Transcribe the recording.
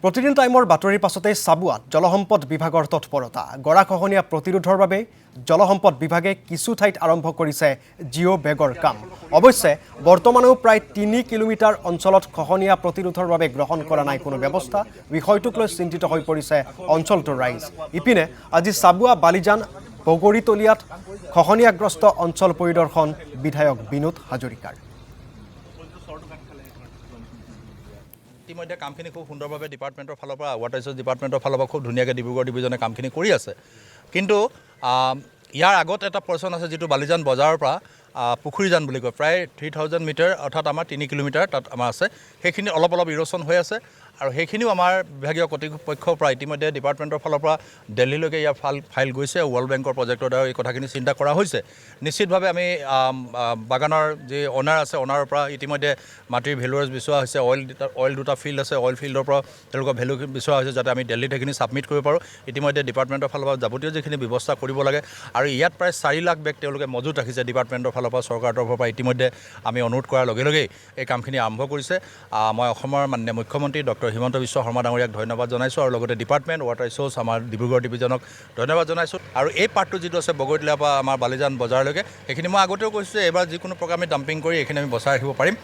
প্ৰতিদিন টাইমৰ বাতৰিৰ পাছতেই চাবুৱাত জলসম্পদ বিভাগৰ তৎপৰতা গৰাখহনীয়া প্ৰতিৰোধৰ বাবে জলসম্পদ বিভাগে কিছু ঠাইত আৰম্ভ কৰিছে জিঅ' বেগৰ কাম অৱশ্যে বৰ্তমানেও প্ৰায় ৩ কিলোমিটাৰ অঞ্চলত খহনীয়া প্ৰতিৰোধৰ বাবে গ্ৰহণ কৰা নাই কোনো ব্যৱস্থা বিষয়টোক লৈ চিন্তিত হৈ পৰিছে অঞ্চলটোৰ ৰাইজ ইপিনে আজি চাবুৱা বালিজান বগৰীতলিয়াত খহনীয়াগ্ৰস্ত অঞ্চল পৰিদৰ্শন বিধায়ক বিনোদ হাজৰিকাৰ ইতিমধ্যে কামখিনি খুব সুন্দৰভাৱে ডিপাৰ্টমেণ্টৰ ফালৰ পৰা ৱাটাৰ ৰিচোৰ্চ ডিপাৰ্টমেণ্টৰ ফালৰ পৰা খুব ধুনীয়াকৈ ডিব্ৰুগড় ডিভিজনে কামখিনি কৰি আছে কিন্তু ইয়াৰ আগত এটা পৰ্চন আছে যিটো বালিজান বজাৰৰ পৰা পুখুৰীজান বুলি কয় প্ৰায় 3000 মিটাৰ অৰ্থাৎ আমাৰ 3 কিলোমিটাৰ তাত আমাৰ আছে সেইখিনি অলপ ইৰ'শ্যন হৈ আছে আৰু সেইখিনিও আমাৰ বিভাগীয় কৰ্তৃপক্ষৰ পৰা ইতিমধ্যে ডিপাৰ্টমেণ্টৰ ফালৰ পৰা দিল্লীলৈকে ইয়াৰ ফাইল গৈছে ৱৰ্ল্ড বেংকৰ প্ৰজেক্টৰ দ্বাৰা এই কথাখিনি চিন্তা কৰা হৈছে নিশ্চিতভাৱে আমি বাগানৰ যি অনাৰ আছে অনাৰৰ পৰা ইতিমধ্যে মাটিৰ ভেলুৱেজ বিচৰা হৈছে অইল দুটা ফিল্ড আছে অইল ফিল্ডৰ পৰা তেওঁলোকৰ ভেলু বিচৰা হৈছে যাতে আমি দিল্লীত সেইখিনি ছাবমিট কৰিব পাৰোঁ ইতিমধ্যে ডিপাৰ্টমেণ্টৰ ফালৰ পৰা যাৱতীয় যিখিনি ব্যৱস্থা কৰিব লাগে আৰু ইয়াত প্ৰায় 4 লাখ বেগ তেওঁলোকে মজুত ৰাখিছে ডিপাৰ্টমেণ্টৰ ফালৰ পৰা চৰকাৰৰ তৰফৰ পৰা ইতিমধ্যে আমি অনুৰোধ কৰাৰ লগে লগেই এই কামখিনি আৰম্ভ কৰিছে মই অসমৰ মাননীয় মুখ্যমন্ত্ৰী ডক্টৰ হিমন্ত বিশ্ব শৰ্মা ডাঙৰীয়াক ধন্যবাদ জনাইছোঁ আৰু লগতে ডিপাৰ্টমেণ্ট ৱাটাৰ ৰিচোৰ্চ আমাৰ ডিব্ৰুগড় ডিভিজনক ধন্যবাদ জনাইছোঁ আৰু এই পাৰ্টটো যিটো আছে বগৰীতলীয়াৰ পৰা আমাৰ বালিজান বজাৰলৈকে সেইখিনি মই আগতেও কৈছোঁ যে এইবাৰ যিকোনো প্ৰকাৰ আমি ডাম্পিং কৰি এইখিনি আমি বচাই ৰাখিব পাৰিম